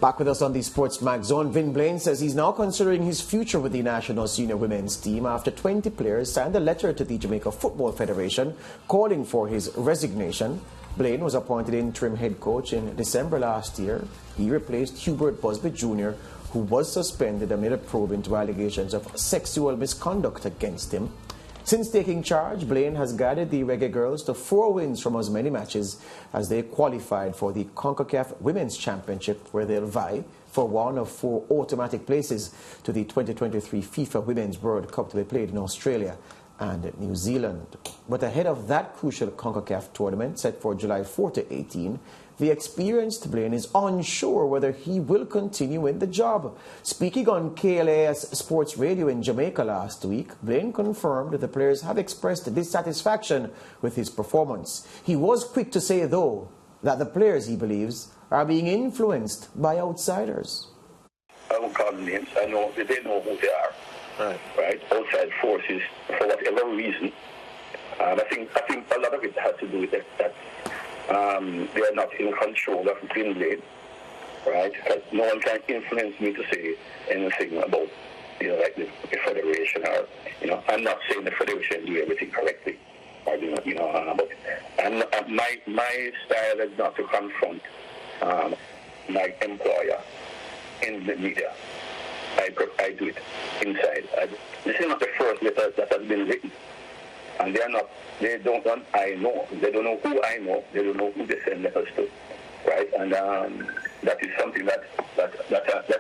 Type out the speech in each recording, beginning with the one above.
Back with us on the SportsMax zone, Vin Blaine says he's now considering his future with the national senior women's team after 20 players signed a letter to the Jamaica Football Federation calling for his resignation. Blaine was appointed interim head coach in December last year. He replaced Hubert Busby Jr., who was suspended amid a probe into allegations of sexual misconduct against him. Since taking charge, Blaine has guided the Reggae Girlz to 4 wins from as many matches as they qualified for the CONCACAF Women's Championship, where they'll vie for one of 4 automatic places to the 2023 FIFA Women's World Cup to be played in Australia and New Zealand. But ahead of that crucial CONCACAF tournament set for July 4 to 18, the experienced Blaine is unsure whether he will continue in the job. Speaking on KLAS Sports Radio in Jamaica last week, Blaine confirmed that the players have expressed dissatisfaction with his performance. He was quick to say, though, that the players, he believes, are being influenced by outsiders. I won't call them names. I know they know who they are. Right? Outside forces, for whatever reason. I think a lot of it has to do with that they are not in control of Vin Blaine, right? Because no one can influence me to say anything about, like the federation, or, I'm not saying the federation do everything correctly, or but my style is not to confront my employer in the media. I do it inside. This is not the first letter that has been written. And they don't know who I know, they don't know who they send letters to, right? And that is something that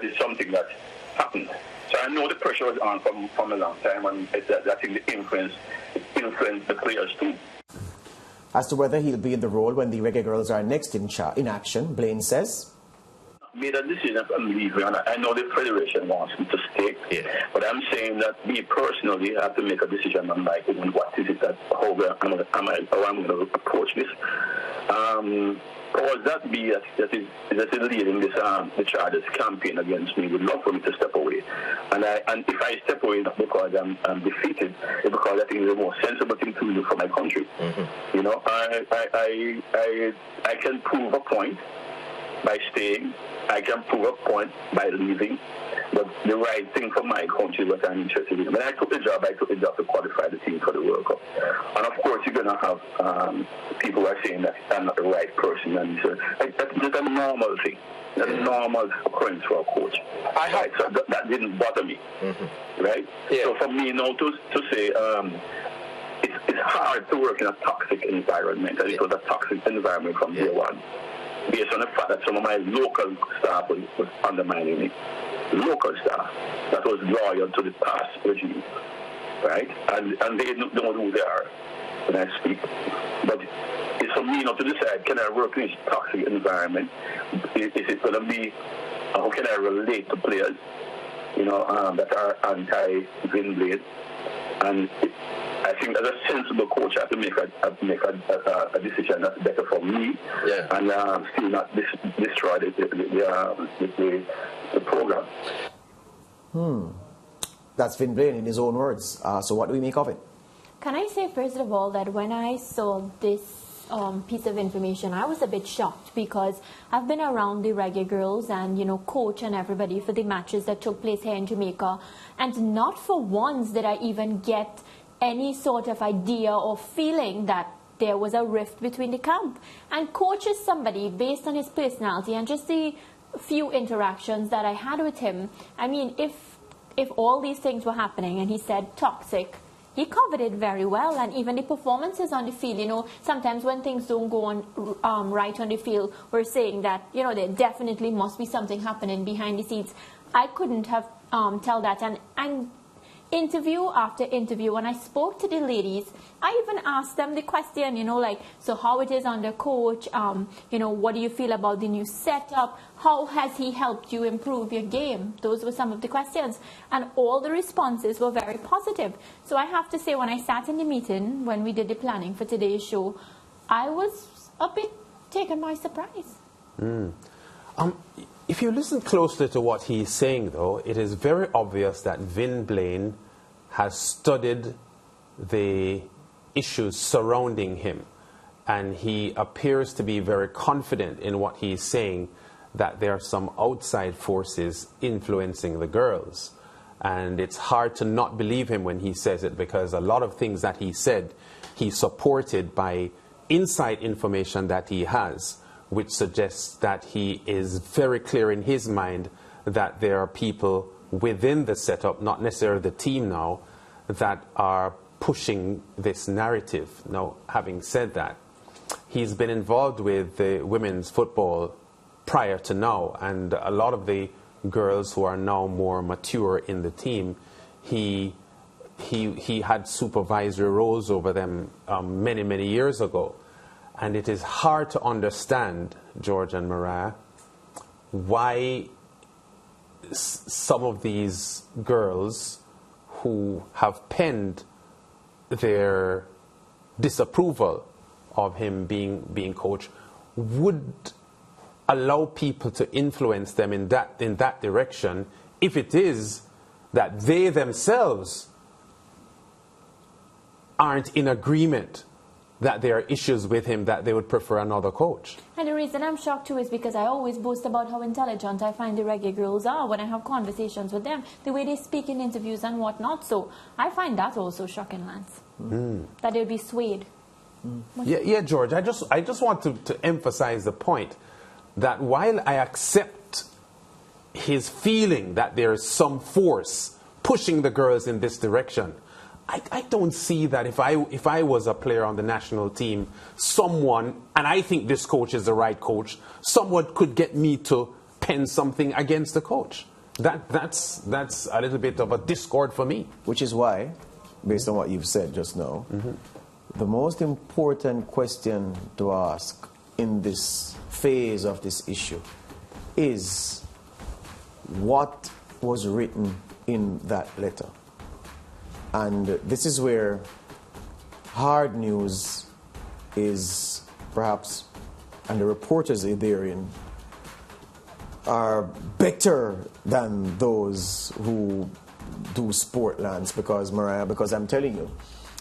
is something that happened. So I know the pressure was on from a long time, and that thing influenced the players too. As to whether he'll be in the role when the Reggae Girlz are next in action, Blaine says, made a decision and leaving, and I know the federation wants me to stay. Yeah. But I'm saying that me personally have to make a decision on my own. What is it that how I'm going to approach this? Powers that be that is leading this the Chargers campaign against me would love for me to step away, and if I step away not because I'm defeated, it's because I think it's the most sensible thing to do for my country. Mm-hmm. I can prove a point by staying. I can prove a point by leaving, but the right thing for my country is what I'm interested in. When I took the job to qualify the team for the World Cup. And of course, you're going to have people who are saying that I'm not the right person. And so that's just a normal thing. That's a normal occurrence for a coach. So that didn't bother me. Mm-hmm. Right? Yeah. So for me now to say, it's hard to work in a toxic environment, and it was a toxic environment from day one. Based on the fact that some of my local staff was undermining me. Local staff that was loyal to the past regime, right? And they don't know who they are when I speak. But it's for me not to decide, can I work in this toxic environment? Is it going to be, how can I relate to players, that are anti-Vin Blaine? And I think as a sensible coach, I have to make a decision that's better for me, and still not destroy the program. That's Vin Blaine in his own words. So what do we make of it? Can I say first of all that when I saw this piece of information, I was a bit shocked because I've been around the Reggae Girlz and coach and everybody for the matches that took place here in Jamaica, and not for once did I even get any sort of idea or feeling that there was a rift between the camp. And coach is somebody, based on his personality and just the few interactions that I had with him, I mean, if all these things were happening and he said toxic, he covered it very well. And even the performances on the field, sometimes when things don't go on right on the field, we're saying that, there definitely must be something happening behind the scenes. I couldn't have tell that. And interview after interview, when I spoke to the ladies, I even asked them the question, so how it is under coach, what do you feel about the new setup? How has he helped you improve your game? Those were some of the questions. And all the responses were very positive. So I have to say, when I sat in the meeting, when we did the planning for today's show, I was a bit taken by surprise. If you listen closely to what he's saying, though, it is very obvious that Vin Blaine has studied the issues surrounding him, and he appears to be very confident in what he's saying, that there are some outside forces influencing the girls. And it's hard to not believe him when he says it, because a lot of things that he said, he supported by inside information that he has, which suggests that he is very clear in his mind that there are people within the setup, not necessarily the team now, that are pushing this narrative. Now, having said that, he's been involved with the women's football prior to now, and a lot of the girls who are now more mature in the team, he had supervisory roles over them many, many years ago. And it is hard to understand, George and Mariah, why some of these girls who have penned their disapproval of him being coach would allow people to influence them in that direction, if it is that they themselves aren't in agreement that there are issues with him, that they would prefer another coach. And the reason I'm shocked too is because I always boast about how intelligent I find the Reggae Girls are when I have conversations with them, the way they speak in interviews and whatnot. So I find that also shocking, Lance, that they'll be swayed. Yeah, George, I just want to emphasize the point that while I accept his feeling that there is some force pushing the girls in this direction, I don't see that if I was a player on the national team, someone, and I think this coach is the right coach, someone could get me to pen something against the coach. That's a little bit of a discord for me. Which is why, based on what you've said just now, the most important question to ask in this phase of this issue is what was written in that letter. And this is where hard news is perhaps, and the reporters therein are better than those who do sport, Lance, because Mariah, because I'm telling you,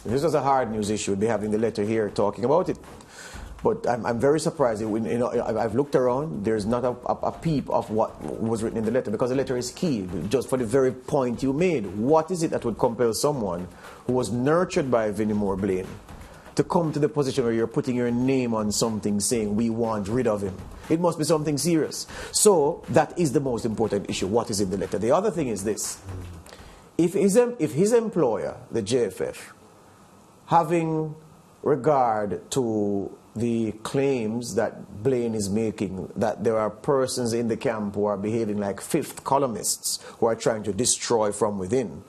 if this was a hard news issue, we'd be having the letter here talking about it. But I'm very surprised. I've looked around. There's not a peep of what was written in the letter, because the letter is key, just for the very point you made. What is it that would compel someone who was nurtured by Vin Blaine to come to the position where you're putting your name on something saying we want rid of him? It must be something serious. So that is the most important issue, what is in the letter. The other thing is this. If his employer, the JFF, having regard to the claims that Blaine is making, that there are persons in the camp who are behaving like fifth columnists, who are trying to destroy from within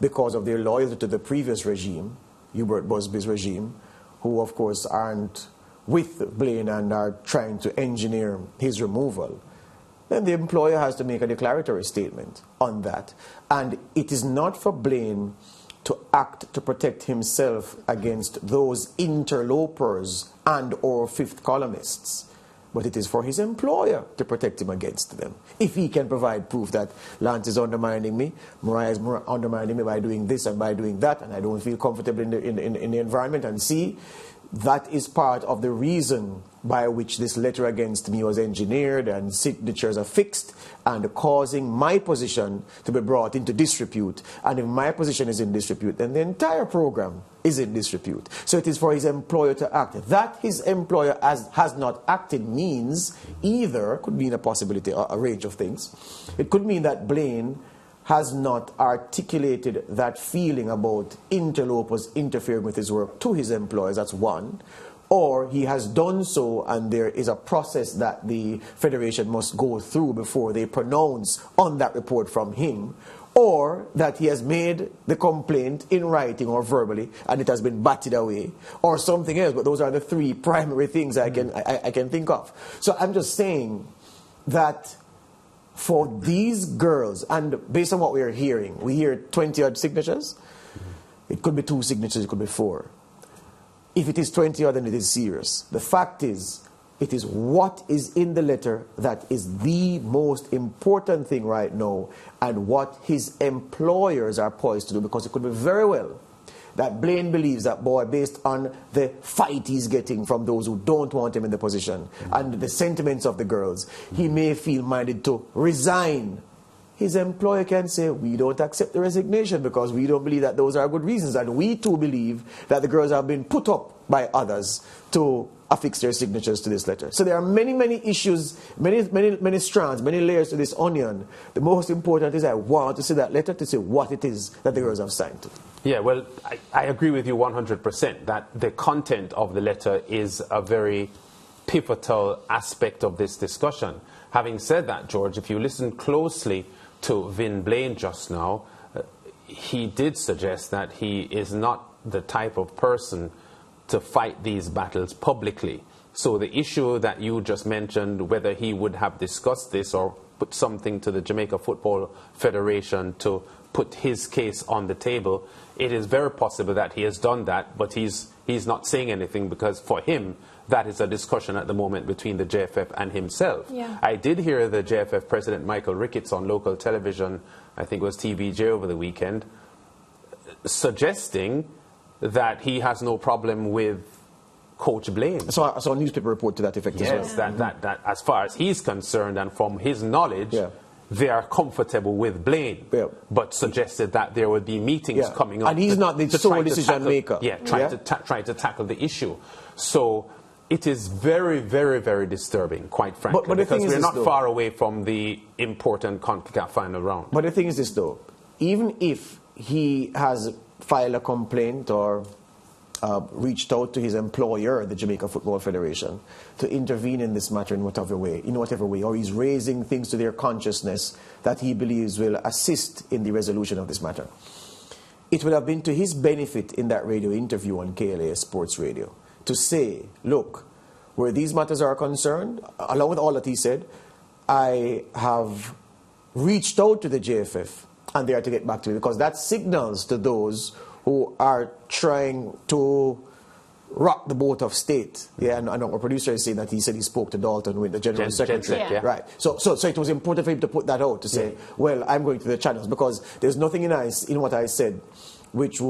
because of their loyalty to the previous regime, Hubert Busby's regime, who of course aren't with Blaine and are trying to engineer his removal, then the employer has to make a declaratory statement on that. And it is not for Blaine to act to protect himself against those interlopers and or fifth columnists, but it is for his employer to protect him against them. If he can provide proof that Lance is undermining me, Mariah is undermining me by doing this and by doing that, and I don't feel comfortable in the environment, and see, that is part of the reason by which this letter against me was engineered and signatures are fixed and causing my position to be brought into disrepute. And if my position is in disrepute, then the entire program is in disrepute. So it is for his employer to act. That his employer has not acted means either, could mean a possibility, a range of things. It could mean that Blaine has not articulated that feeling about interlopers interfering with his work to his employers, that's one. Or he has done so and there is a process that the Federation must go through before they pronounce on that report from him. Or that he has made the complaint in writing or verbally and it has been batted away, or something else. But those are the three primary things I can think of. So I'm just saying that for these girls, and based on what we are hearing, we hear 20-odd signatures. It could be 2 signatures, it could be 4. If it is 20-odd, then it is serious. The fact is, it is what is in the letter that is the most important thing right now, and what his employers are poised to do, because it could be very well that Blaine believes that, boy, based on the fight he's getting from those who don't want him in the position and the sentiments of the girls, he may feel minded to resign. His employer can say, we don't accept the resignation because we don't believe that those are good reasons. And we too believe that the girls have been put up by others to affix their signatures to this letter. So there are many, many issues, many strands, many layers to this onion. The most important is I want to see that letter to say what it is that the girls have signed to. Yeah, well, I agree with you 100% that the content of the letter is a very pivotal aspect of this discussion. Having said that, George, if you listen closely to Vin Blaine just now, he did suggest that he is not the type of person to fight these battles publicly. So the issue that you just mentioned, whether he would have discussed this or put something to the Jamaica Football Federation to put his case on the table, it is very possible that he has done that, but he's not saying anything because for him, that is a discussion at the moment between the JFF and himself. Yeah. I did hear the JFF President Michael Ricketts on local television, I think it was TVJ over the weekend, suggesting that he has no problem with Coach Blaine. So I saw a newspaper report to that effect yes, as well. That as far as he's concerned and from his knowledge, yeah, they are comfortable with Blaine, yeah, but suggested that there would be meetings coming up. And he's not the sole decision maker. Yeah, trying to tackle the issue. So it is very, very, very disturbing, quite frankly, but the because thing is we're not though, far away from the important CONCACAF final round. But the thing is this, though. Even if he has filed a complaint or reached out to his employer, the Jamaica Football Federation, to intervene in this matter in whatever way, or he's raising things to their consciousness that he believes will assist in the resolution of this matter, it would have been to his benefit in that radio interview on KLA Sports Radio to say, look, where these matters are concerned, along with all that he said, I have reached out to the JFF and they are to get back to me, because that signals to those who are trying to rock the boat of state. Yeah, and our producer is saying that he said he spoke to Dalton with the General Secretary. Yeah. Right. So it was important for him to put that out, to say, well, I'm going to the channels, because there's nothing in what I said which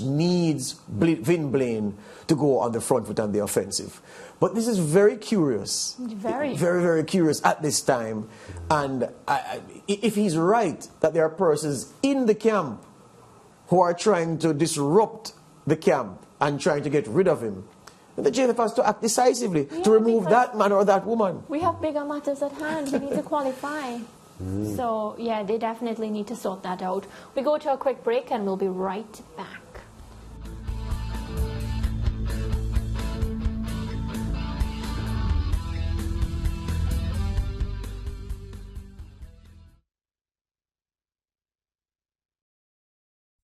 needs Vin Blaine to go on the front foot and the offensive. But this is very curious. Very, very curious at this time. And if he's right that there are persons in the camp who are trying to disrupt the camp and trying to get rid of him, the JFF has to act decisively to remove that man or that woman. We have bigger matters at hand. We need to qualify. So, yeah, they definitely need to sort that out. We go to a quick break and we'll be right back.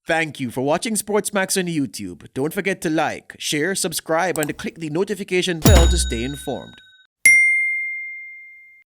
Thank you for watching SportsMax on YouTube. Don't forget to like, share, subscribe, and to click the notification bell to stay informed.